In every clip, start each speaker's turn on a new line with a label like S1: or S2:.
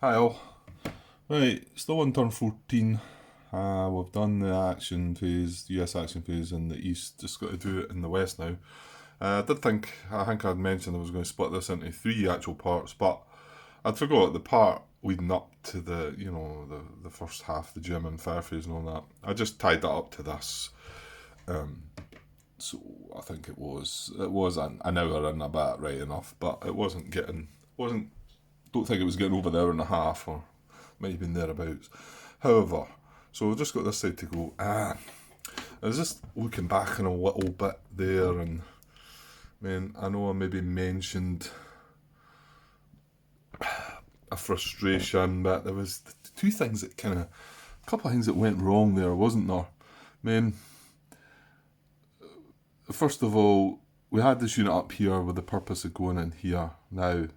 S1: Hi all. Right, still on turn 14. We've done the action phase, the US action phase in the east. Just got to do it in the west now. I think I'd mentioned I was going to split this into three actual parts, but I'd forgot the part leading up to the first half, the German fire phase and all that. I just tied that up to this. Um, so I think it was an hour and a bit, right enough, but it wasn't. Don't think it was getting over the hour and a half, or might have been thereabouts. However, so I've just got this side to go. I was just looking back on a little bit there, and I know I maybe mentioned a frustration, but there was two things that a couple of things that went wrong there, wasn't there? Man, first of all, we had this unit up here with the purpose of going in here. Now,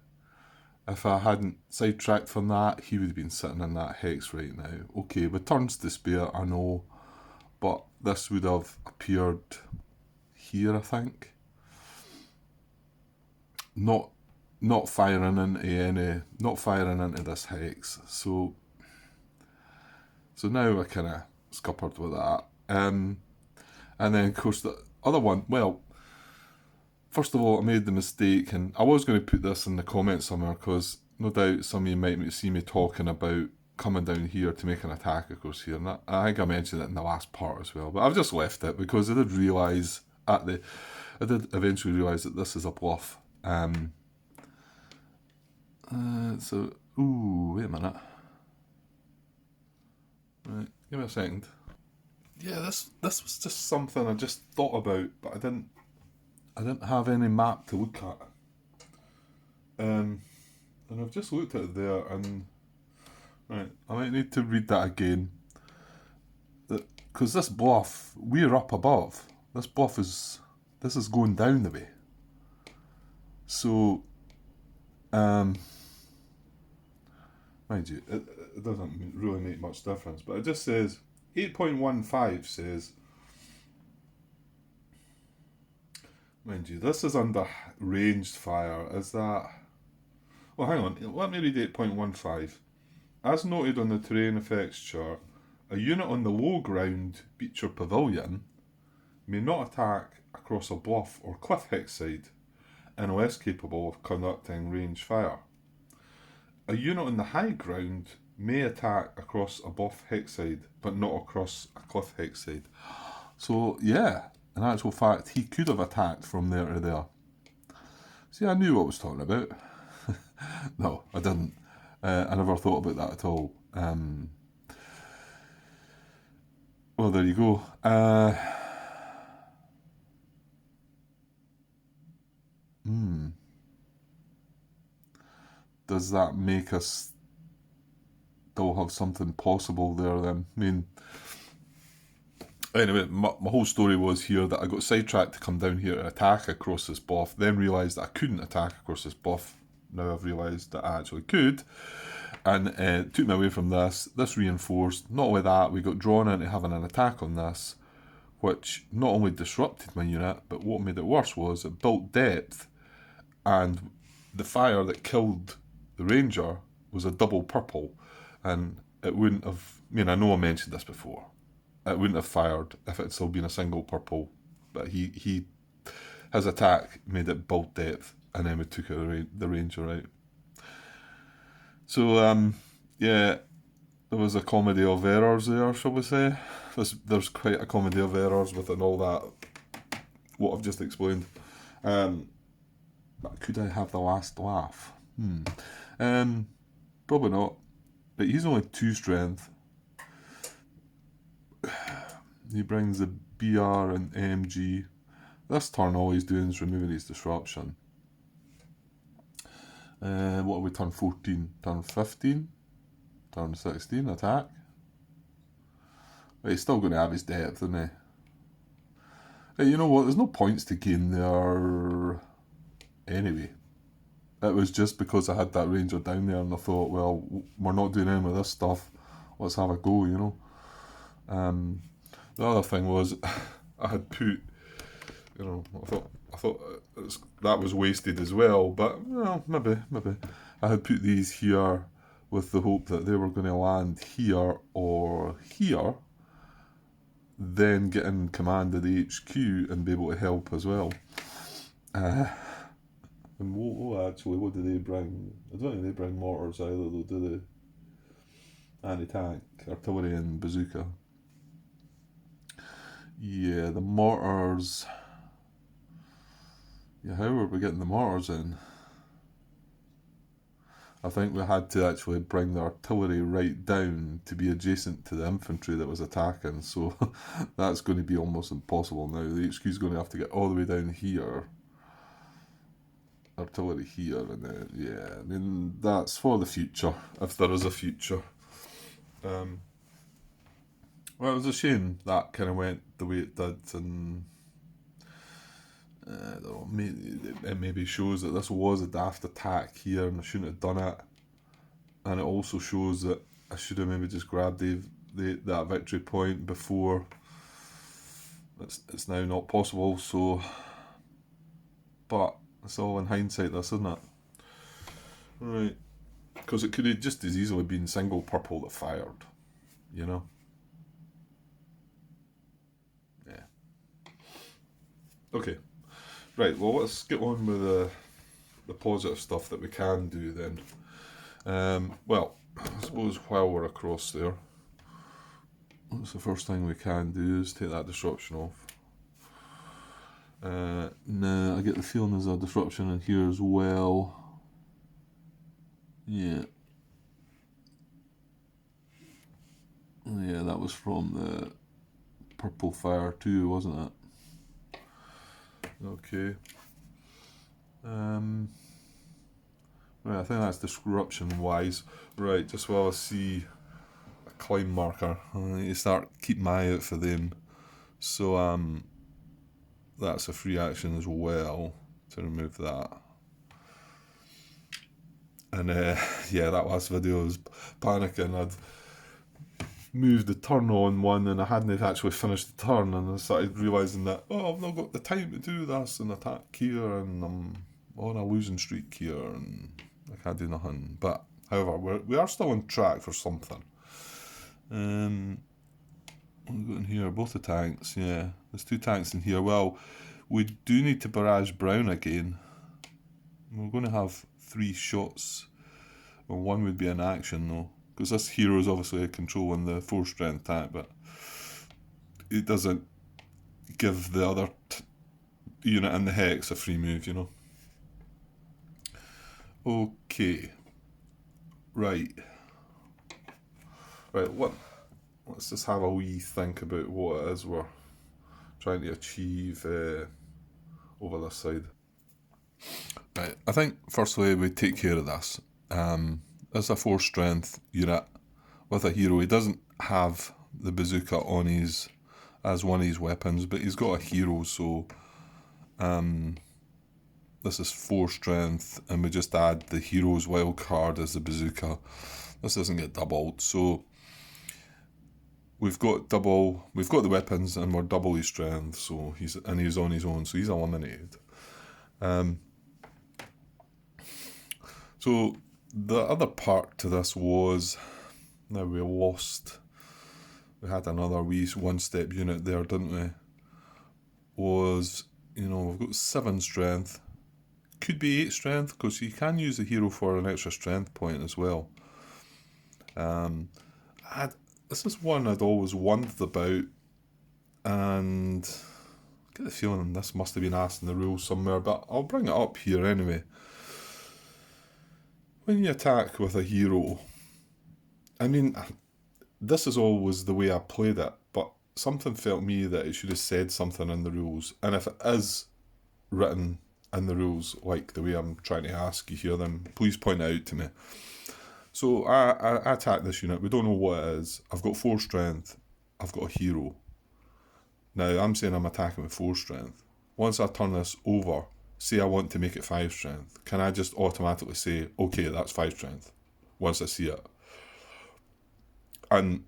S1: if I hadn't sidetracked from that, he would have been sitting in that hex right now. Okay, with turns to spare, I know, but this would have appeared here, I think. Not not firing into this hex. So now I kind of scuppered with that. And then of course the other one. Well, first of all, I made the mistake, and I was going to put this in the comments somewhere because no doubt some of you might see me talking about coming down here to make an attack, of course, here. And I think I mentioned it in the last part as well, but I've just left it because I did eventually realise that this is a bluff. Ooh, wait a minute. Right, give me a second. Yeah, this was just something I just thought about, but I didn't have any map to look at. And I've just looked at it there, and right, I might need to read that again. Because this bluff, we're up above. This is going down the way. So, um, mind you, it doesn't really make much difference. But it just says 8.15 says, mind you, this is under ranged fire. Is that? Well, hang on. Let me read 8.15. As noted on the terrain effects chart, a unit on the low ground beach or pavilion may not attack across a bluff or cliff hex side unless capable of conducting range fire. A unit on the high ground may attack across a bluff hex side, but not across a cliff hex side. So yeah, in actual fact, he could have attacked from there to there. See, I knew what I was talking about. No, I didn't. I never thought about that at all. Well, there you go. Does that make us still have something possible there then? Anyway, my whole story was here that I got sidetracked to come down here and attack across this bluff, then realised that I couldn't attack across this bluff. Now I've realised that I actually could, and it took me away from this. This reinforced. Not only that, we got drawn into having an attack on this, which not only disrupted my unit, but what made it worse was it built depth, and the fire that killed the ranger was a double purple, and it wouldn't have. I know I mentioned this before. It wouldn't have fired if it had still been a single purple, but his attack made it build depth, and then we took the ranger out. So yeah, there was a comedy of errors there, shall we say? There's quite a comedy of errors within all that. What I've just explained. But could I have the last laugh? Probably not. But he's only 2 strength. He brings the BR and MG. This turn all he's doing is removing his disruption. What are we, turn 14? Turn 15? Turn 16, attack. But he's still going to have his depth, isn't he? Hey, you know what? There's no points to gain there anyway. It was just because I had that ranger down there and I thought, well, we're not doing any of this stuff. Let's have a go, The other thing was I had put, I thought that was wasted as well, but maybe I had put these here with the hope that they were going to land here or here, then get in command of the HQ and be able to help as well. And actually, what do they bring? I don't think they bring mortars either, though, do they? Anti-tank, artillery and bazooka. Yeah, the mortars. Yeah, how were we getting the mortars in? I think we had to actually bring the artillery right down to be adjacent to the infantry that was attacking, so that's going to be almost impossible now. The HQ is going to have to get all the way down here, artillery here, and then, yeah, I mean, that's for the future, if there is a future. Well, it was a shame that kind of went the way it did, and I don't know, it maybe shows that this was a daft attack here and I shouldn't have done it. And it also shows that I should have maybe just grabbed that victory point before. It's now not possible, so... But it's all in hindsight, this, isn't it? Right. Because it could have just as easily been single purple that fired, you know? Yeah. Okay. Right, well, let's get on with the positive stuff that we can do then. Well, I suppose while we're across there, what's the first thing we can do is take that disruption off. Now, I get the feeling there's a disruption in here as well. Yeah. Yeah, that was from the purple fire too, wasn't it? Okay. Right, I think that's disruption wise. Right, just while I see a climb marker, I need to start keeping my eye out for them. So that's a free action as well to remove that. And yeah, that last video I was panicking. I'd moved the turn on one and I hadn't actually finished the turn, and I started realising that, oh, I've not got the time to do this and attack here, and I'm on a losing streak here and I can't do nothing. But however, we are still on track for something. We've got in here both the tanks. Yeah, there's 2 tanks in here. Well, we do need to barrage Brown again. We're going to have 3 shots. Well, 1 would be an action though, because this hero is obviously controlling the 4 strength tank, but it doesn't give the other unit in the hex a free move, you know. Okay. Right. Let's just have a wee think about what it is we're trying to achieve over this side. Right, I think firstly we take care of this. As a 4 strength unit with a hero, he doesn't have the bazooka on his as one of his weapons, but he's got a hero, so this is 4 strength, and we just add the hero's wild card as the bazooka. This doesn't get doubled, so we've got the weapons and we're double his strength, so he's on his own, so he's eliminated. So the other part to this was, now we had another wee 1-step unit there, didn't we? Was, we've got 7 strength, could be 8 strength, because you can use the hero for an extra strength point as well. This is one I'd always wondered about, and I get the feeling this must have been asked in the rules somewhere, but I'll bring it up here anyway. When you attack with a hero, I mean, this is always the way I played it, but something felt me that it should have said something in the rules, and if it is written in the rules like the way I'm trying to ask you here, then please point it out to me. So I attack this unit, we don't know what it is, I've got 4 strength, I've got a hero. Now I'm saying I'm attacking with 4 strength. Once I turn this over, say I want to make it 5 strength, can I just automatically say, okay, that's 5 strength, once I see it? And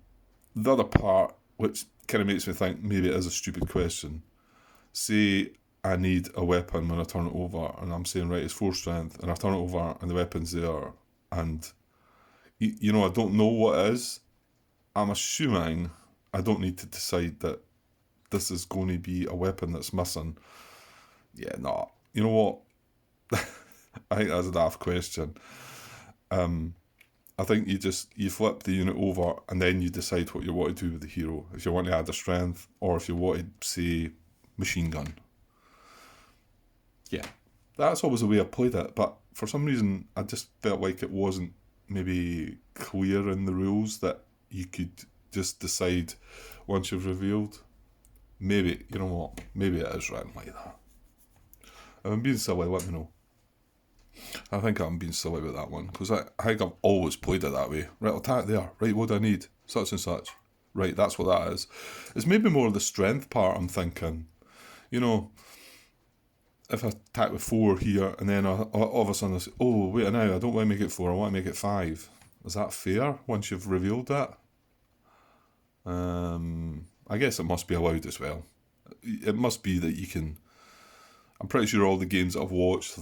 S1: the other part, which kind of makes me think maybe it is a stupid question, say I need a weapon when I turn it over, and I'm saying, right, it's 4 strength, and I turn it over and the weapon's there, and I don't know what it is. I'm assuming I don't need to decide that this is going to be a weapon that's missing. Yeah, no. You know what? I think that's a daft question. I think you flip the unit over and then you decide what you want to do with the hero. If you want to add a strength, or if you want to say machine gun. Yeah, that's always the way I played it. But for some reason, I just felt like it wasn't maybe clear in the rules that you could just decide once you've revealed. Maybe, you know what? Maybe it is written like that. If I'm being silly, let me know. I think I'm being silly with that one, because I think I've always played it that way. Right, I'll attack there. Right, what do I need? Such and such. Right, that's what that is. It's maybe more the strength part I'm thinking. You know, if I attack with 4 here, and then all of a sudden I say, oh, wait now, I don't want to make it 4, I want to make it 5. Is that fair once you've revealed that? I guess it must be allowed as well. It must be that you can... I'm pretty sure all the games that I've watched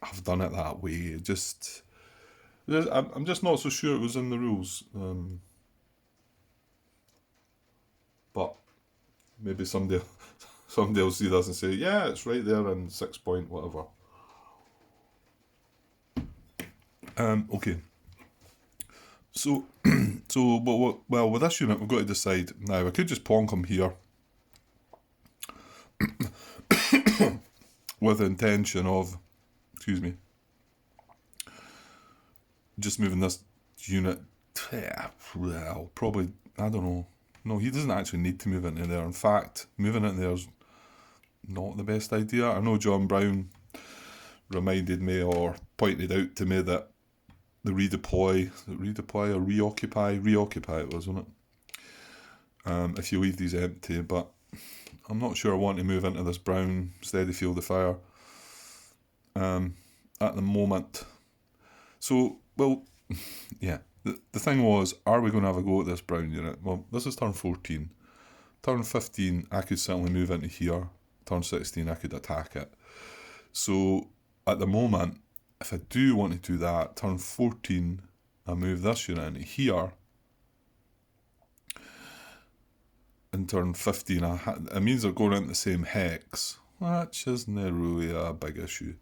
S1: have done it that way. I'm just not so sure it was in the rules. But maybe somebody will see this and say, yeah, it's right there in 6 point whatever. Okay. So, well, with this unit, we've got to decide. Now, I could just plonk him here with the intention of, excuse me, just moving this unit. Well, probably, I don't know. No, he doesn't actually need to move into there. In fact, moving into there is not the best idea. I know John Brown reminded me or pointed out to me that the reoccupy it was, wasn't it? If you leave these empty, but I'm not sure I want to move into this brown steady field of fire at the moment. So, well, yeah, the thing was, are we going to have a go at this brown unit? Well, this is turn 14. Turn 15, I could certainly move into here. Turn 16, I could attack it. So, at the moment, if I do want to do that, turn 14, I move this unit into here. And turn 15, it means they're going into the same hex, which isn't really a big issue.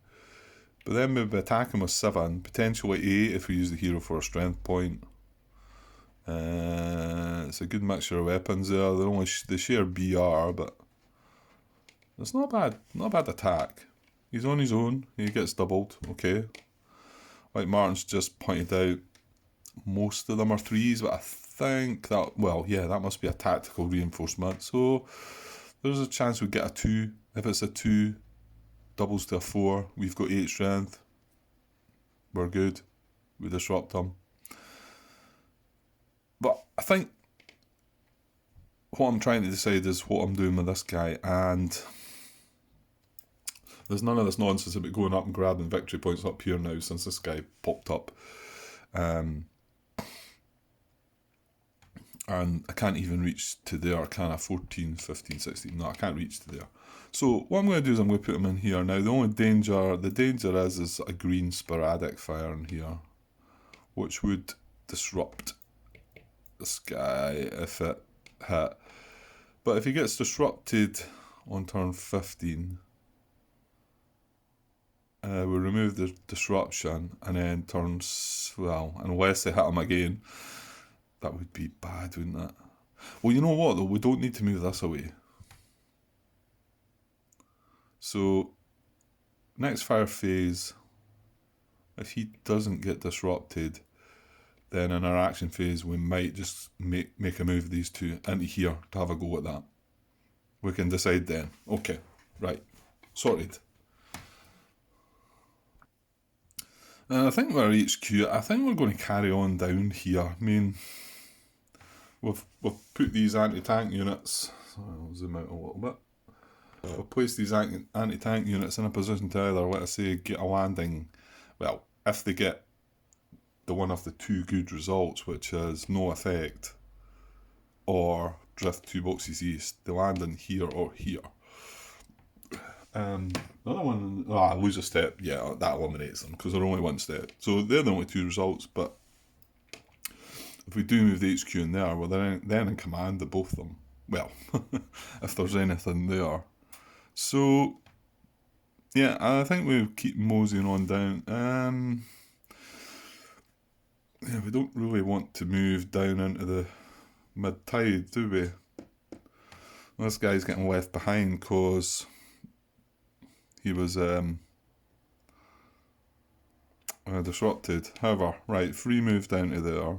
S1: But then maybe attacking with 7, potentially 8 if we use the hero for a strength point. It's a good mixture of weapons there. They share BR, but it's not bad attack. He's on his own, he gets doubled, okay. Like Martin's just pointed out, most of them are 3s, but I think that, well, yeah, that must be a tactical reinforcement. So there's a chance we get a 2. If it's a 2, doubles to a 4, we've got 8 strength. We're good. We disrupt them. But I think what I'm trying to decide is what I'm doing with this guy, and there's none of this nonsense about going up and grabbing victory points up here now since this guy popped up. And I can't even reach to there, can I? 14, 15, 16. No, I can't reach to there. So what I'm going to do is I'm going to put him in here. Now the danger is a green sporadic fire in here, which would disrupt this guy if it hit. But if he gets disrupted on turn 15, we remove the disruption, and then turns, well, unless they hit him again, that would be bad, wouldn't it? Well, you know what though, we don't need to move this away. So, next fire phase, if he doesn't get disrupted, then in our action phase we might just make a move of these 2 into here to have a go at that. We can decide then. Okay, right, sorted. And I think we're HQ, I think we're going to carry on down here. I mean, we've put these anti-tank units, so I'll zoom out a little bit. We've placed these anti-tank units in a position to either, let us say, get a landing. Well, if they get the one of the 2 good results, which is no effect, or drift 2 boxes east, they land in here or here. Another one, lose a step, yeah, that eliminates them, because they're only 1 step. So they're the only 2 results, but if we do move the HQ in there, well, then in command of both of them. Well, if there's anything there. So, yeah, I think we keep moseying on down. Yeah, we don't really want to move down into the mid-tide, do we? This guy's getting left behind because he was disrupted. However, right, free move down to there.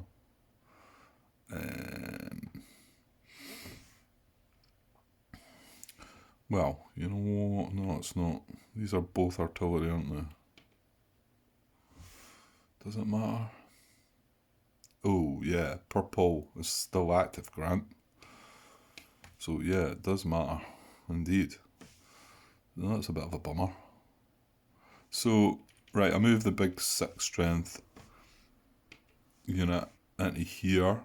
S1: Well, you know what? No, it's not. These are both artillery, aren't they? Does it matter? Oh, yeah, purple is still active, Grant. So, yeah, it does matter. Indeed. That's a bit of a bummer. So, right, I moved the big 6 strength unit into here.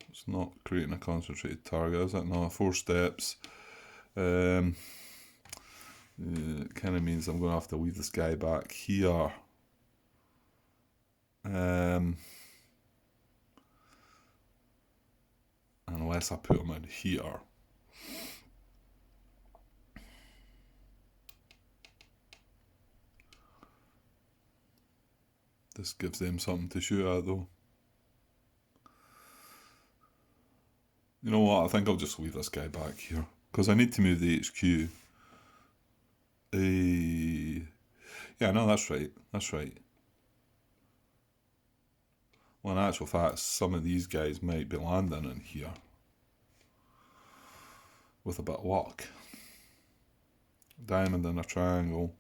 S1: It's not creating a concentrated target, is it? No, 4 steps. It kind of means I'm going to have to leave this guy back here. Unless I put him in here. This gives them something to shoot at, though. You know what? I think I'll just leave this guy back here. Because I need to move the HQ. Yeah, no, that's right. That's right. Well, in actual fact, some of these guys might be landing in here. With a bit of luck. Diamond in a triangle.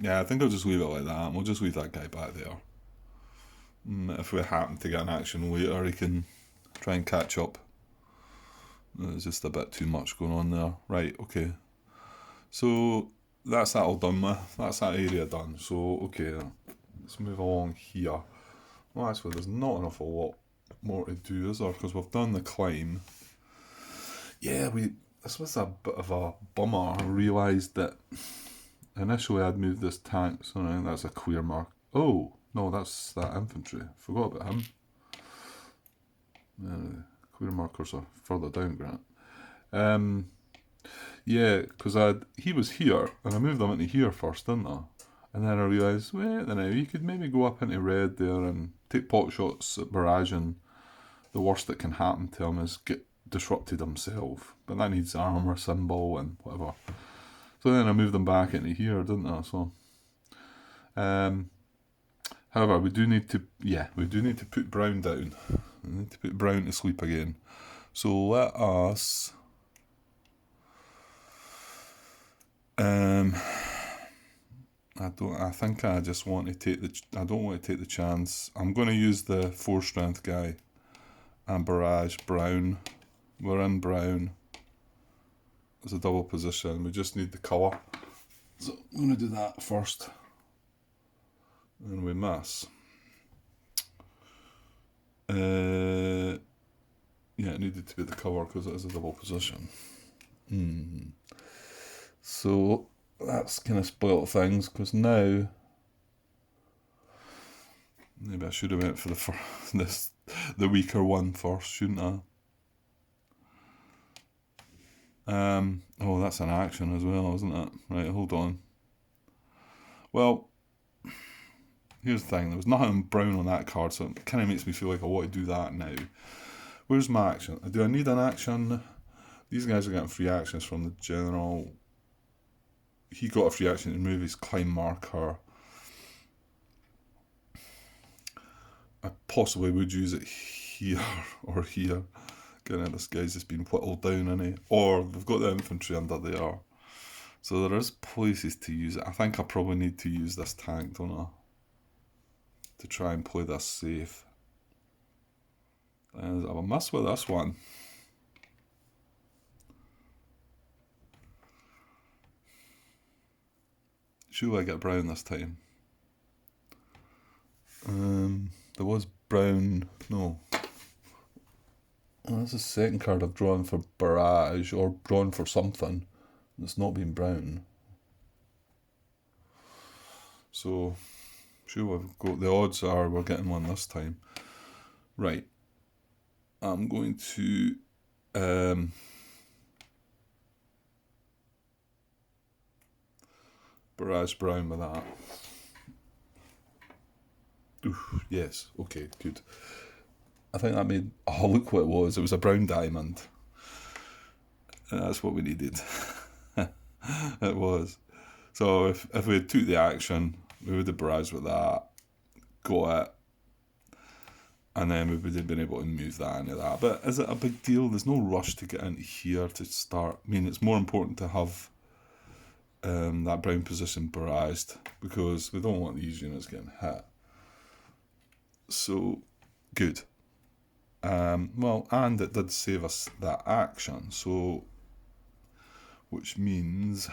S1: Yeah, I think I'll just leave it like that. We'll just leave that guy back there. If we happen to get an action later, he can try and catch up. There's just a bit too much going on there. Right, okay. So, that's that all done with. That's that area done. So, okay, let's move along here. Well, actually, there's not an awful lot more to do, is there? Because we've done the climb. Yeah, this was a bit of a bummer. I realised that initially I'd moved this tank, so now that's a clear mark. Oh, no, that's that infantry. Forgot about him. Clear markers are further down, Grant. Yeah, because he was here, and I moved him into here first, didn't I? And then I realised, wait, now you could maybe go up into red there and take pot shots at barrage, and the worst that can happen to him is get disrupted himself. But that needs armour symbol and whatever. So then I moved them back into here, didn't I? So, however, we do need to put Brown down. We need to put Brown to sleep again. So let us. I think I just want to take I don't want to take the chance. I'm going to use the 4 strength guy and barrage Brown. We're in Brown. It's a double position. We just need the colour. So I'm going to do that first. And we miss. Yeah, it needed to be the cover because it is a double position. So that's kind of spoilt things because now maybe I should have went for the weaker one first, shouldn't I? Oh, that's an action as well, isn't it? Right, hold on. Well, here's the thing. There was nothing brown on that card, so it kind of makes me feel like I want to do that now. Where's my action? Do I need an action? These guys are getting free actions from the general. He got a free action to move his climb marker. I possibly would use it here or here. Again, this guy's just been whittled down, innit? Or we've got the infantry under there. So there is places to use it. I think I probably need to use this tank, don't I? To try and play this safe. And I will mess with this one. Surely I get Brown this time. There was Brown. No. Oh, that's the second card I've drawn for barrage or drawn for something. It's not been Brown. So, Sure, we've got the odds are we're getting one this time. Right. I'm going to barrage brown with that. Oof, yes, okay, good. I think that made, oh look what it was. It was a brown diamond. And that's what we needed. It was. So if we had took the action, we would have barraged with that, got it, and then we would have been able to move that into that. But is it a big deal? There's no rush to get into here to start. I mean, it's more important to have that brown position barraged because we don't want these units getting hit. So, good. Well, and it did save us that action, so which means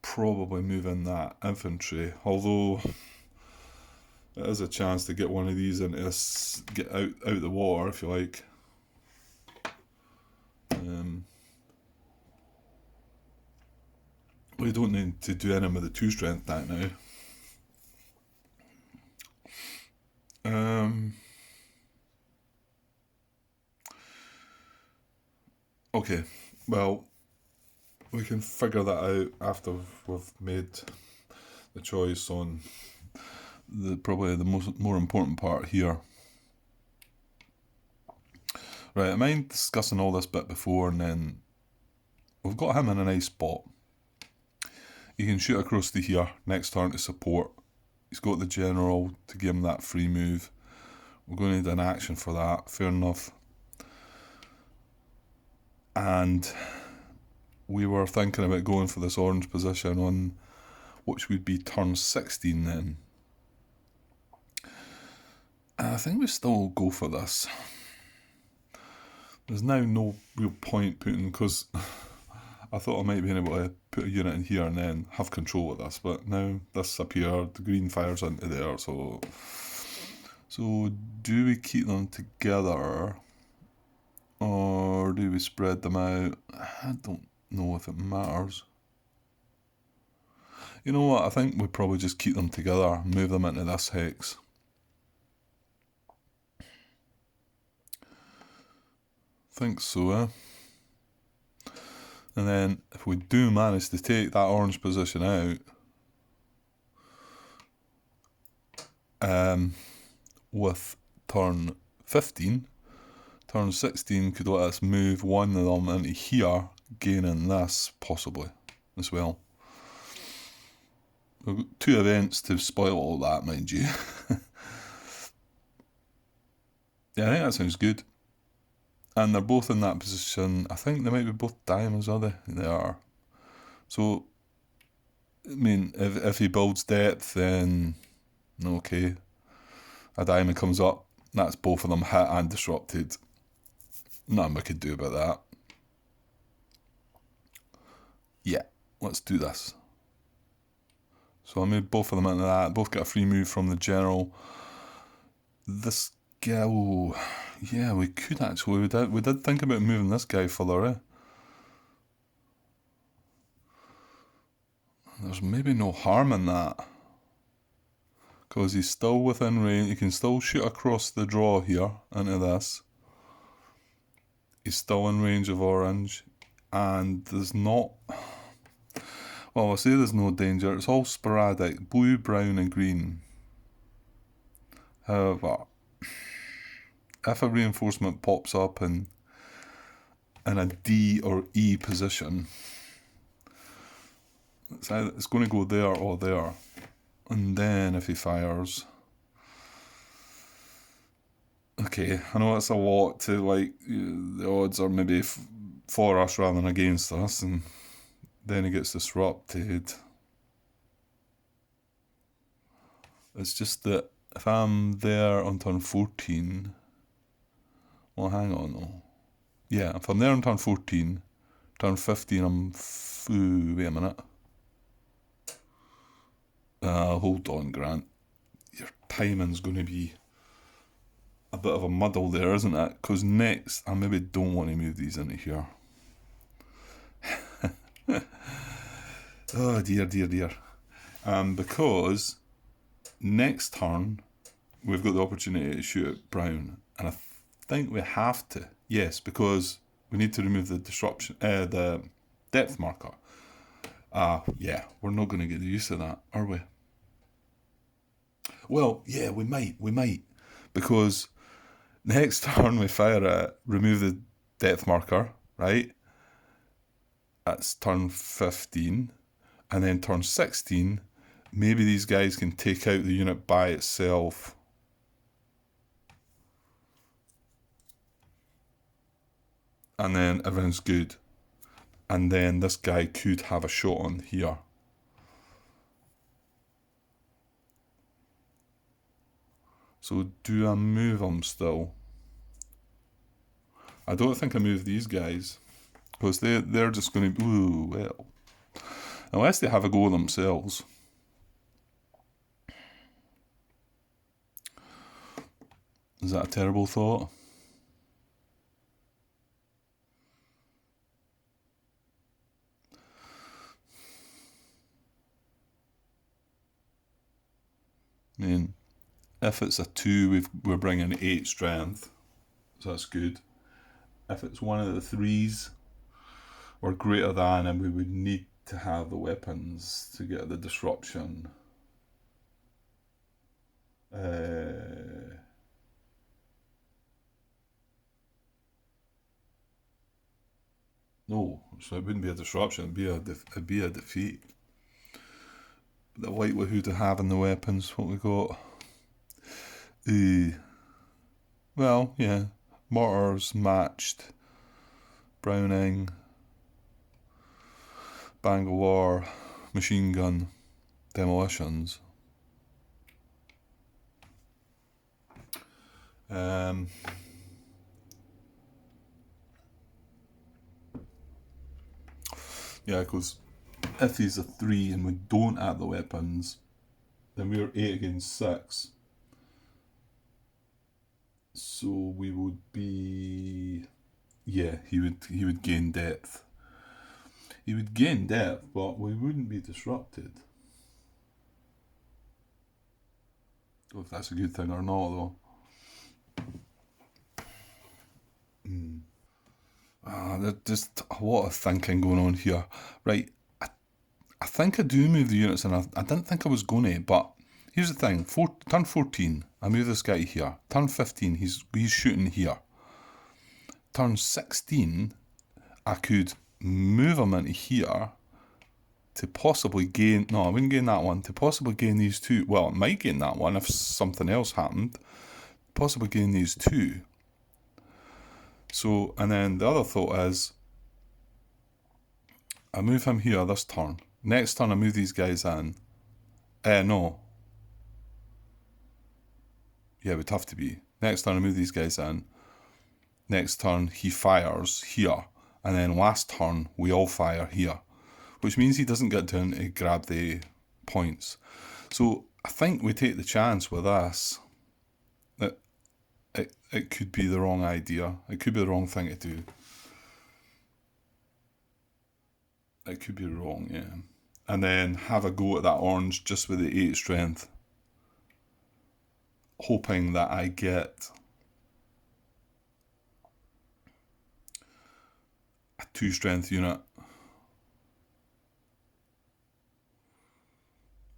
S1: probably moving that infantry, although it is a chance to get one of these into this, get out the water if you like. We don't need to do anything with the 2 strength that now. Okay, well, we can figure that out after we've made the choice on probably the more important part here. Right, I mind discussing all this bit before, and then we've got him in a nice spot. He can shoot across to here next turn to support. He's got the general to give him that free move. We're going to need an action for that, fair enough. And we were thinking about going for this orange position on which would be turn 16 then. And I think we still go for this. There's now no real point putting, because I thought I might be able to put a unit in here and then have control of this, but now this appeared, the green fires into there, so do we keep them together or do we spread them out? I don't know if it matters. You know what, I think we probably just keep them together, move them into this hex. Think so, eh? And then if we do manage to take that orange position out, with turn 15, turn 16 could let us move one of them into here, gaining this possibly as well. We've got 2 events to spoil all that, mind you. Yeah, I think that sounds good. And they're both in that position. I think they might be both diamonds, are they? They are. So, I mean, if he builds depth, then okay. A diamond comes up, that's both of them hit and disrupted. Nothing we could do about that. Yeah, let's do this. So I moved both of them into that. Both get a free move from the general. This guy, oh, yeah, we could actually. We did think about moving this guy further, eh? There's maybe no harm in that. Because he's still within range. He can still shoot across the draw here into this. He's still in range of orange. And there's not... Well, I say there's no danger. It's all sporadic. Blue, brown and green. However, if a reinforcement pops up in a D or E position, it's going to go there or there. And then if he fires... Okay, I know it's a lot to, like, the odds are maybe for us rather than against us, and then he gets disrupted. It's just that if I'm there on turn 14... Well, hang on though. Yeah, if I'm there on turn 14, turn 15 I'm... wait a minute. Hold on, Grant. Your timing's going to be a bit of a muddle there, isn't it? Because next, I maybe don't want to move these into here. Oh dear, dear, dear. Because next turn we've got the opportunity to shoot at brown, and I think we have to. Yes, because we need to remove the disruption, the depth marker. Yeah, we're not going to get the use of that, are we? Well, yeah, we might, because next turn we fire it, remove the depth marker, right? That's turn 15, and then turn 16, maybe these guys can take out the unit by itself. And then everything's good. And then this guy could have a shot on here. So do I move them still? I don't think I move these guys, because they're just going to... Ooh, well. Unless they have a go themselves. Is that a terrible thought? I mean, if it's a 2, we're bringing 8 strength, so that's good. If it's one of the 3s or greater than, and we would need to have the weapons to get the disruption. No, so it wouldn't be a disruption, it'd be a defeat. The likelihood of having the weapons, what we got. Well, yeah. Mortars matched. Browning. Bangalore. Machine gun. Demolitions. Yeah, because if he's a 3 and we don't add the weapons, then we're 8 against 6. So we would be... Yeah, he would gain depth. He would gain depth, but we wouldn't be disrupted. Don't know if that's a good thing or not, though. There's just a lot of thinking going on here. Right, I think I do move the units, and I didn't think I was going to, but here's the thing. Turn 14, I move this guy here. Turn 15, he's shooting here. Turn 16, I could move him into here to possibly gain... No, I wouldn't gain that one. To possibly gain these 2. Well, I might gain that one if something else happened. Possibly gain these 2. So, and then the other thought is, I move him here this turn. Next turn I move these guys in. No. Yeah, it would have to be. Next turn I move these guys in. Next turn he fires here. And then last turn we all fire here. Which means he doesn't get down to grab the points. So I think we take the chance with this that it could be the wrong idea. It could be the wrong thing to do. It could be wrong, yeah. And then have a go at that orange just with the 8 strength. Hoping that I get a 2 strength unit.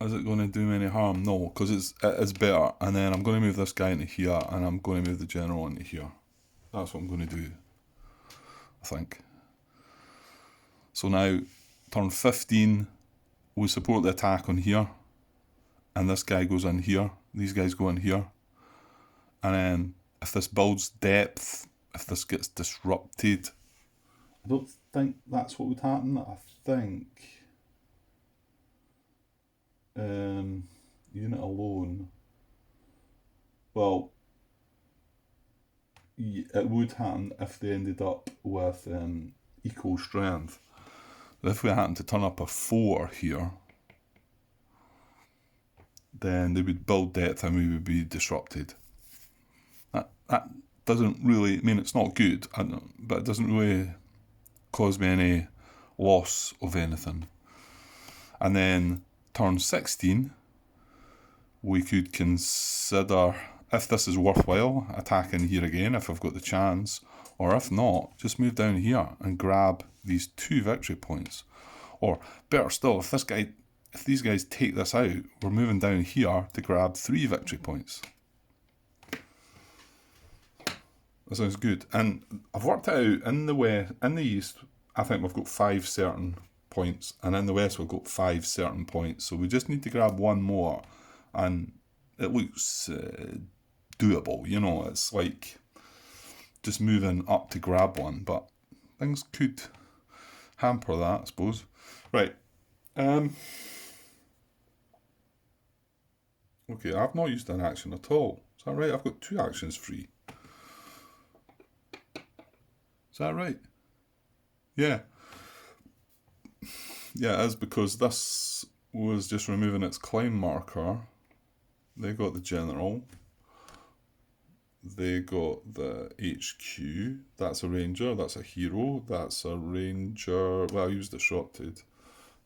S1: Is it going to do me any harm? No, because it's better. And then I'm going to move this guy into here, and I'm going to move the general into here. That's what I'm going to do, I think. So now, turn 15, we support the attack on here. And this guy goes in here. These guys go in here. And then, if this builds depth, if this gets disrupted... I don't think that's what would happen. I think... unit alone. Well, it would happen if they ended up with equal strength. But if we happen to turn up a 4 here, then they would build depth and we would be disrupted. That doesn't really... I mean, it's not good, but it doesn't really cause me any loss of anything. And then turn 16, we could consider, if this is worthwhile, attacking here again if I've got the chance, or if not, just move down here and grab these 2 victory points. Or better still, if these guys take this out, we're moving down here to grab 3 victory points. That sounds good. And I've worked it out in the east, I think we've got 5 certain points, and in the west we've got 5 certain points. So we just need to grab 1 more, and it looks doable. You know, it's like just moving up to grab 1, but things could hamper that, I suppose. Right. Okay, I've not used an action at all. Is that right? I've got 2 actions free. Is that right? Yeah. Yeah, it is, because this was just removing its climb marker. They got the general. They got the HQ. That's a ranger. That's a hero. That's a ranger. Well, I used disrupted.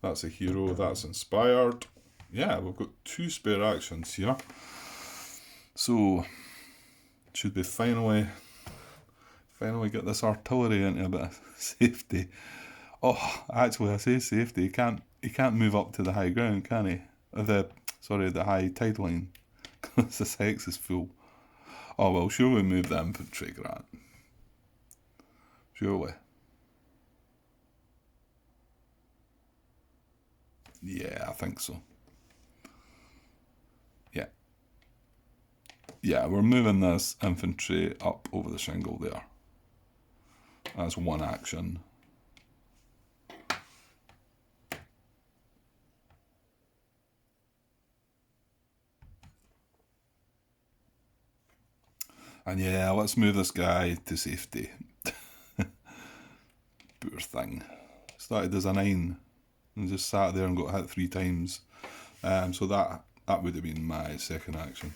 S1: That's a hero. That's inspired. Yeah, we've got 2 spare actions here. So, should we finally get this artillery into a bit of safety. Oh, actually, I say safety. He can't move up to the high ground, can he? The high tide line, because this hex is full. Oh well, surely move the infantry, Grant. Surely. Yeah, I think so. Yeah. Yeah, we're moving this infantry up over the shingle there. That's 1 action. And yeah, let's move this guy to safety. Poor thing. Started as a 9 and just sat there and got hit 3 times. So that would have been my second action.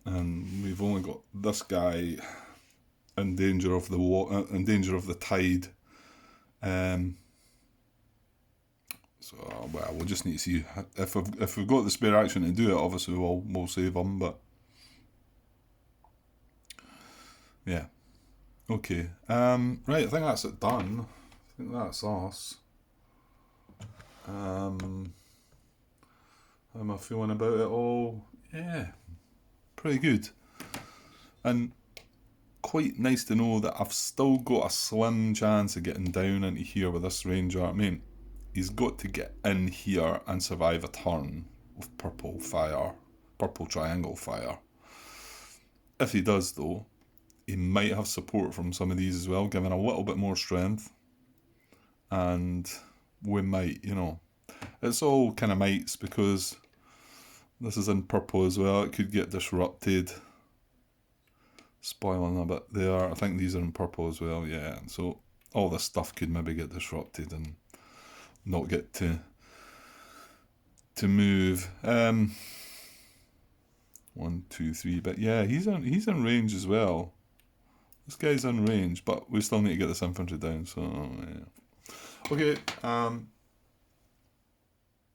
S1: And we've only got this guy in danger of the tide. So well, we'll just need to see if we've got the spare action to do it. Obviously, we'll save him, but yeah. Okay. Right. I think that's it done. I think that's us. How am I feeling about it all? Yeah, pretty good. And quite nice to know that I've still got a slim chance of getting down into here with this ranger. I mean, he's got to get in here and survive a turn with purple triangle fire. If he does, though, he might have support from some of these as well, giving a little bit more strength. And we might, it's all kind of mights, because this is in purple as well. It could get disrupted. Spoiling a bit there. I think these are in purple as well, yeah. So all this stuff could maybe get disrupted and not get to move. 1, 2, 3, but yeah, he's in range as well. This guy's in range, but we still need to get this infantry down, so yeah. Okay, I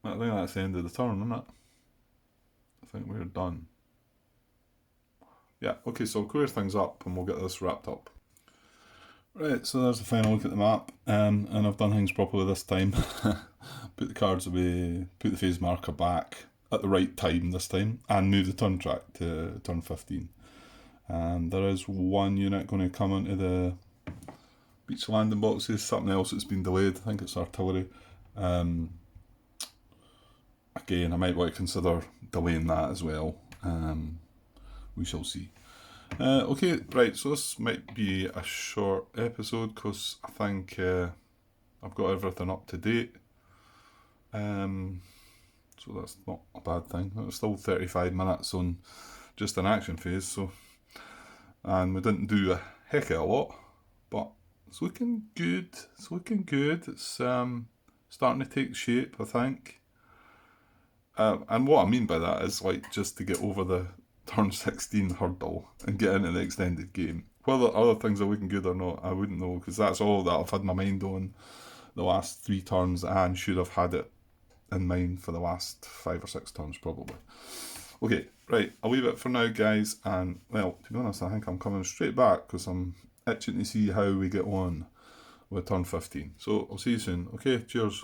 S1: think that's the end of the turn, isn't it? I think we're done. Yeah, okay, so I'll clear things up and we'll get this wrapped up. Right, so there's the final look at the map, and I've done things properly this time. Put the cards away, put the phase marker back at the right time this time, and move the turn track to turn 15. And there is 1 unit going to come into the beach landing boxes, something else that's been delayed. I think it's artillery. Again, I might want to consider delaying that as well. We shall see. Okay, right, so this might be a short episode because I think I've got everything up to date. So that's not a bad thing. It's still 35 minutes on just an action phase, and we didn't do a heck of a lot, but it's looking good. It's starting to take shape, I think. And what I mean by that is like just to get over the turn 16 hurdle and get into the extended game. Whether other things are looking good or not, I wouldn't know, because that's all that I've had my mind on the last 3 turns and should have had it in mind for the last 5 or 6 turns probably. Okay, right, I'll leave it for now, guys, and well, to be honest, I think I'm coming straight back because I'm itching to see how we get on with turn 15. So I'll see you soon. Okay, cheers.